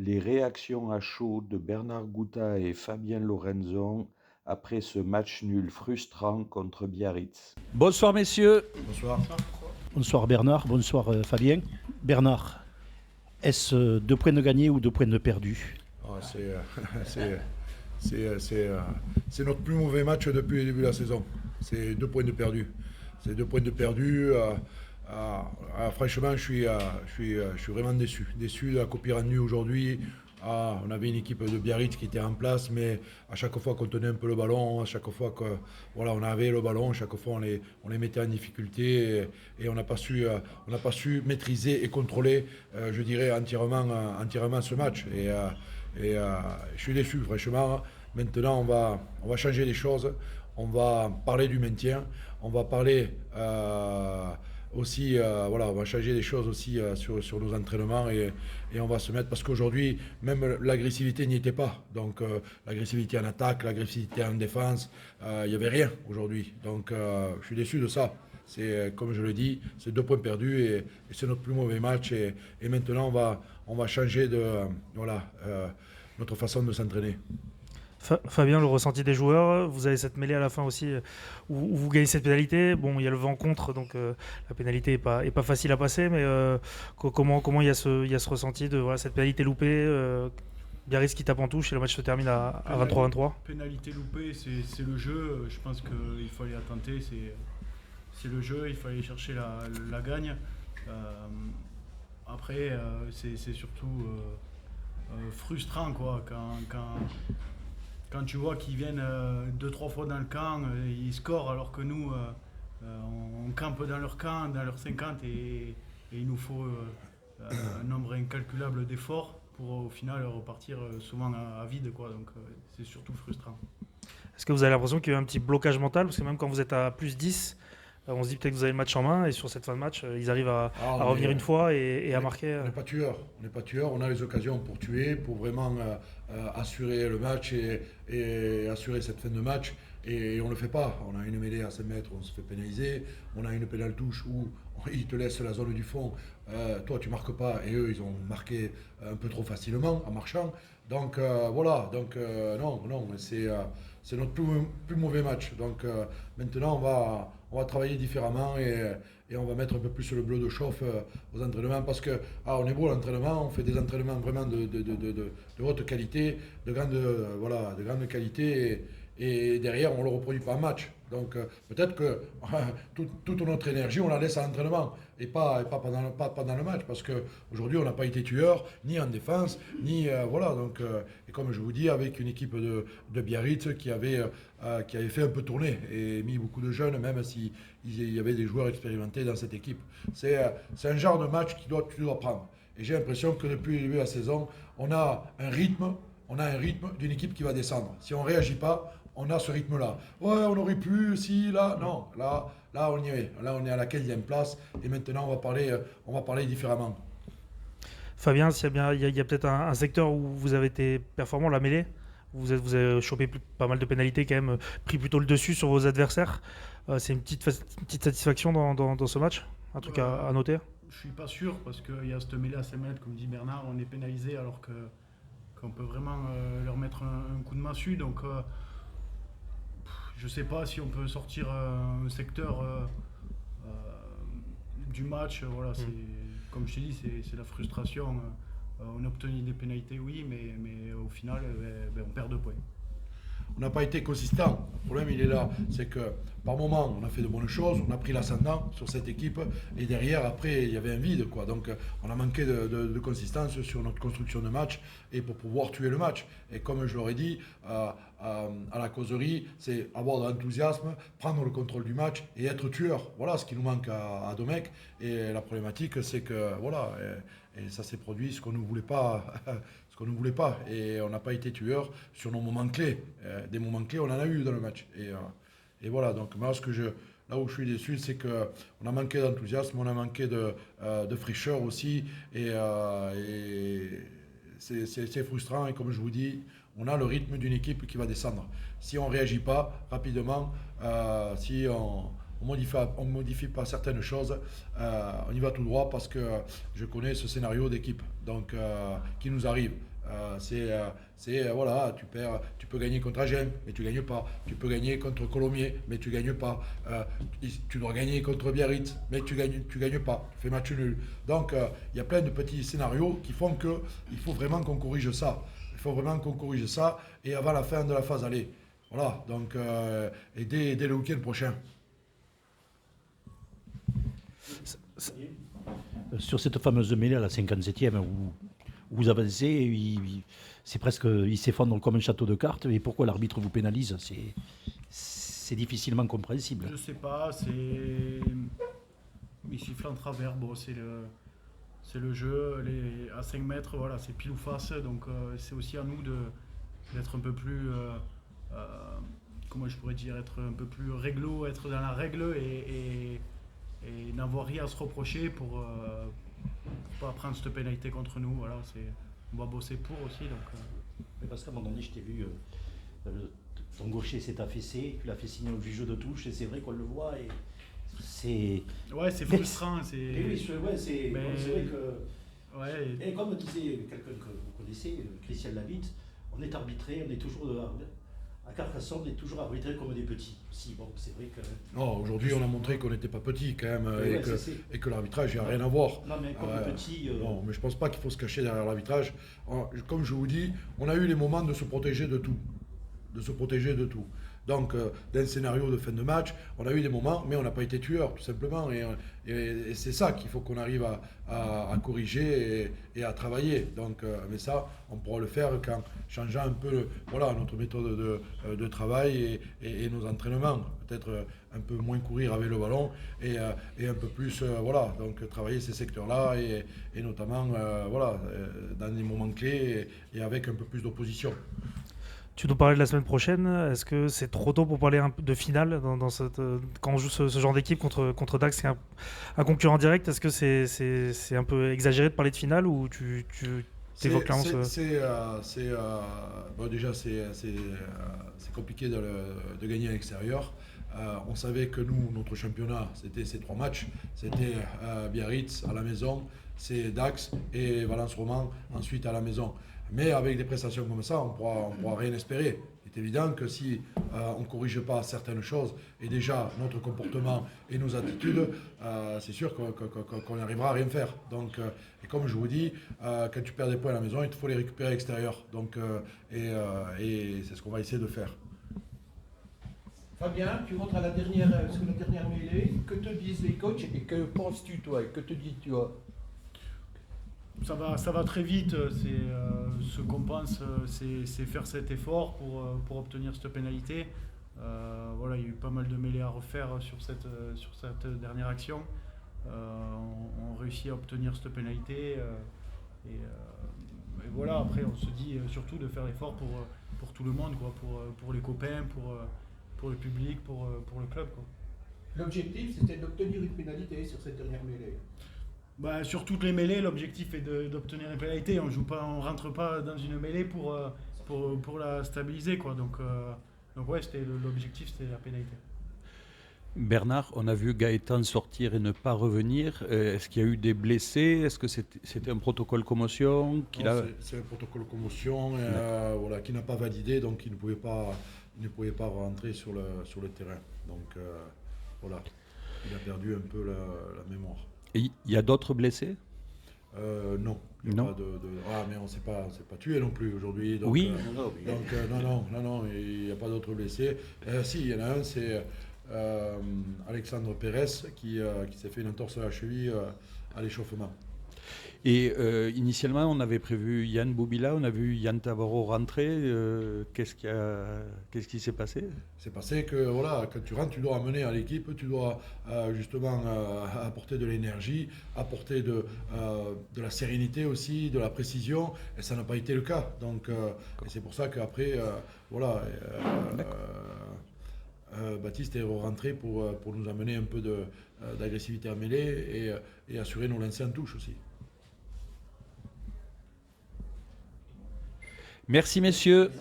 Les réactions à chaud de Bernard Gouta et Fabien Lorenzon après ce match nul frustrant contre Biarritz. Bonsoir messieurs. Bonsoir. Bonsoir Bernard, bonsoir Fabien. Bernard, est-ce 2 points de gagnés ou 2 points de perdus? C'est notre plus mauvais match depuis le début de la saison. C'est 2 points de perdus. C'est 2 points de perdus. Franchement, je suis vraiment déçu. Déçu de la copie rendue aujourd'hui. On avait une équipe de Biarritz qui était en place, mais à chaque fois qu'on tenait un peu le ballon, à chaque fois qu'on on avait le ballon, chaque fois on les mettait en difficulté et on n'a pas su maîtriser et contrôler, je dirais, entièrement ce match. Je suis déçu, franchement. Maintenant, on va changer les choses. On va parler du maintien. On va parler aussi, on va changer les choses aussi sur nos entraînements et on va se mettre, parce qu'aujourd'hui, même l'agressivité n'y était pas. Donc, l'agressivité en attaque, l'agressivité en défense, il n'y avait rien aujourd'hui. Donc, je suis déçu de ça. C'est, comme je le dis, c'est 2 points perdus et c'est notre plus mauvais match. Et maintenant, on va changer notre façon de s'entraîner. Fabien, le ressenti des joueurs, vous avez cette mêlée à la fin aussi où vous gagnez cette pénalité. Bon, il y a le vent contre, donc la pénalité est pas facile à passer, mais comment il y a ce ressenti de cette pénalité loupée, Biarritz qui tape en touche et le match se termine à 23-23. Pénalité loupée, c'est le jeu. Je pense qu'il fallait la tenter. C'est le jeu, il fallait chercher la gagne. Après, c'est surtout frustrant quoi, quand tu vois qu'ils viennent 2-3 fois dans le camp, ils scorent alors que nous, on campe dans leur camp, dans leur 50 et il nous faut un nombre incalculable d'efforts pour au final repartir souvent à vide, quoi. Donc c'est surtout frustrant. Est-ce que vous avez l'impression qu'il y a eu un petit blocage mental? Parce que même quand vous êtes à plus 10, on se dit peut-être que vous avez le match en main et sur cette fin de match, ils arrivent à revenir une fois et à marquer. On n'est pas tueur, on a les occasions pour tuer, pour vraiment assurer le match et assurer cette fin de match. Et on ne le fait pas. On a une mêlée à 5 mètres, on se fait pénaliser. On a une pénale touche où ils te laissent la zone du fond. Toi, tu marques pas et eux, ils ont marqué un peu trop facilement en marchant. Donc non, c'est notre plus mauvais match. Donc maintenant, on va travailler différemment et on va mettre un peu plus le bleu de chauffe aux entraînements parce que on est beau à l'entraînement, on fait des entraînements vraiment de haute qualité, de grande qualité et derrière on ne le reproduit pas en match. Donc peut-être que toute notre énergie on la laisse à l'entraînement et pas pendant le match parce qu'aujourd'hui on n'a pas été tueur ni en défense ni donc et comme je vous dis avec une équipe de Biarritz qui avait fait un peu tourner et mis beaucoup de jeunes même s'il y avait des joueurs expérimentés dans cette équipe. C'est un genre de match que tu dois prendre et j'ai l'impression que depuis le début de la saison on a un rythme d'une équipe qui va descendre. Si on ne réagit pas, on a ce rythme-là. Ouais, on aurait pu, si, là, non. Là, on y est. Là, on est à la 15e place. Et maintenant, on va parler différemment. Fabien, il y a peut-être un secteur où vous avez été performant, la mêlée. Vous avez chopé pas mal de pénalités, quand même, pris plutôt le dessus sur vos adversaires. C'est une petite satisfaction dans ce match, un truc à noter. Je suis pas sûr parce qu'il y a cette mêlée à 5 mètres, comme dit Bernard, on est pénalisé alors qu'on peut vraiment leur mettre un coup de massue. Donc, je ne sais pas si on peut sortir un secteur du match. Voilà, comme je te dis, c'est la frustration. On a obtenu des pénalités, oui, mais au final, on perd 2 points. On n'a pas été consistant. Le problème, il est là. C'est que par moment, on a fait de bonnes choses, on a pris l'ascendant sur cette équipe, et derrière, après, il y avait un vide, quoi. Donc, on a manqué de consistance sur notre construction de match et pour pouvoir tuer le match. Et comme je l'aurais dit, à la causerie, c'est avoir de l'enthousiasme, prendre le contrôle du match et être tueur. Voilà ce qui nous manque à Domecq. Et la problématique, c'est que, voilà, et ça s'est produit ce qu'on ne voulait pas. Ce qu'on ne voulait pas. Et on n'a pas été tueur sur nos moments clés. Des moments clés, on en a eu dans le match. Et voilà, donc moi, là où je suis déçu, c'est qu'on a manqué d'enthousiasme, on a manqué de fraîcheur aussi. Et c'est frustrant. Et comme je vous dis, on a le rythme d'une équipe qui va descendre. Si on ne réagit pas rapidement, si on modifie pas certaines choses, on y va tout droit parce que je connais ce scénario d'équipe donc, qui nous arrive. Voilà, tu peux gagner contre Agen, mais tu gagnes pas. Tu peux gagner contre Colomiers, mais tu gagnes pas. Tu dois gagner contre Biarritz, mais tu gagnes pas. Tu fais match nul. Donc il y a plein de petits scénarios qui font que il faut vraiment qu'on corrige ça. Il faut vraiment qu'on corrige ça et avant la fin de la phase aller. Voilà, donc et dès le week-end prochain. Sur cette fameuse mêlée à la 57e où vous avancez, c'est presque, il s'effondre comme un château de cartes. Et pourquoi l'arbitre vous pénalise? C'est difficilement compréhensible. Je sais pas, il siffle en travers, bon, c'est le jeu, à 5 mètres, voilà, c'est pile ou face, donc c'est aussi à nous d'être un peu plus, comment je pourrais dire, être un peu plus réglo, être dans la règle et n'avoir rien à se reprocher pour pas prendre cette pénalité contre nous. Voilà, on va bosser pour aussi. Donc, Mais parce qu'à un moment donné, je t'ai vu, ton gaucher s'est affaissé, tu l'as fait signer au jeu de touche, et c'est vrai qu'on le voit. Et c'est... ouais, c'est frustrant. Et oui, c'est vrai que... Ouais, Et comme disait quelqu'un que vous connaissez, Christian Lavitte, on est arbitré, on est toujours à Carcassonne, on est toujours arbitré comme des petits. Si, bon, c'est vrai que... Non, aujourd'hui, on a montré qu'on n'était pas petit quand même Ouais, et que l'arbitrage n'a rien à voir. Non, mais comme petit... Non, mais je pense pas qu'il faut se cacher derrière l'arbitrage. Comme je vous dis, on a eu les moments de se protéger de tout. Donc, dans le scénario de fin de match, on a eu des moments, mais on n'a pas été tueur, tout simplement. Et c'est ça qu'il faut qu'on arrive à corriger et à travailler. Donc, mais ça, on pourra le faire qu'en changeant un peu notre méthode de travail et nos entraînements. Peut-être un peu moins courir avec le ballon et un peu plus donc travailler ces secteurs-là et notamment dans les moments clés et avec un peu plus d'opposition. tu nous parlais de la semaine prochaine. Est-ce que c'est trop tôt pour parler de finale quand on joue ce genre d'équipe contre Dax, qui est un concurrent direct? Est-ce que c'est un peu exagéré de parler de finale ou tu évoques clairement déjà, c'est compliqué de gagner à l'extérieur. On savait que nous, notre championnat, c'était ces 3 matchs. C'était Biarritz à la maison, c'est Dax et Valence Roman ensuite à la maison. Mais avec des prestations comme ça, on pourra rien espérer. Il est évident que si on ne corrige pas certaines choses, et déjà notre comportement et nos attitudes, c'est sûr qu'on n'arrivera à rien faire. Donc, et comme je vous dis, quand tu perds des points à la maison, il te faut les récupérer à l'extérieur. Donc, et c'est ce qu'on va essayer de faire. Fabien, tu rentres à sur la dernière mêlée. Que te disent les coachs et que penses-tu toi? Et que te dis-tu? ça va très vite. Ce qu'on pense, c'est faire cet effort pour obtenir cette pénalité. Voilà, il y a eu pas mal de mêlées à refaire sur cette dernière action. On réussit à obtenir cette pénalité. Et voilà, après, on se dit surtout de faire l'effort pour tout le monde, quoi, pour les copains, pour le public, pour le club, quoi. L'objectif, c'était d'obtenir une pénalité sur cette dernière mêlée. Sur toutes les mêlées, l'objectif est d'obtenir une pénalité. On rentre pas dans une mêlée pour la stabiliser, quoi. Donc ouais, l'objectif, c'était la pénalité. Bernard, on a vu Gaëtan sortir et ne pas revenir. Est-ce qu'il y a eu des blessés? Est-ce que c'était un protocole commotion C'est un protocole commotion qui n'a pas validé, donc il ne pouvait pas rentrer sur le terrain. Donc il a perdu un peu la mémoire. Et il y a d'autres blessés? Non. Non. Pas mais on s'est pas tué non plus aujourd'hui. Donc, oui. Non, il n'y a pas d'autres blessés. Si, il y en a un, c'est Alexandre Pérez qui s'est fait une entorse à la cheville à l'échauffement. Et initialement, on avait prévu Yann Boubila, on a vu Yann Tabarot rentrer. Qu'est-ce qui s'est passé? C'est passé que quand tu rentres, tu dois amener à l'équipe, tu dois justement apporter de l'énergie, apporter de la sérénité aussi, de la précision, et ça n'a pas été le cas. Donc, et c'est pour ça qu'après, Baptiste est rentré pour nous amener un peu d'agressivité à mêlée et assurer nos lancers en touche aussi. Merci messieurs.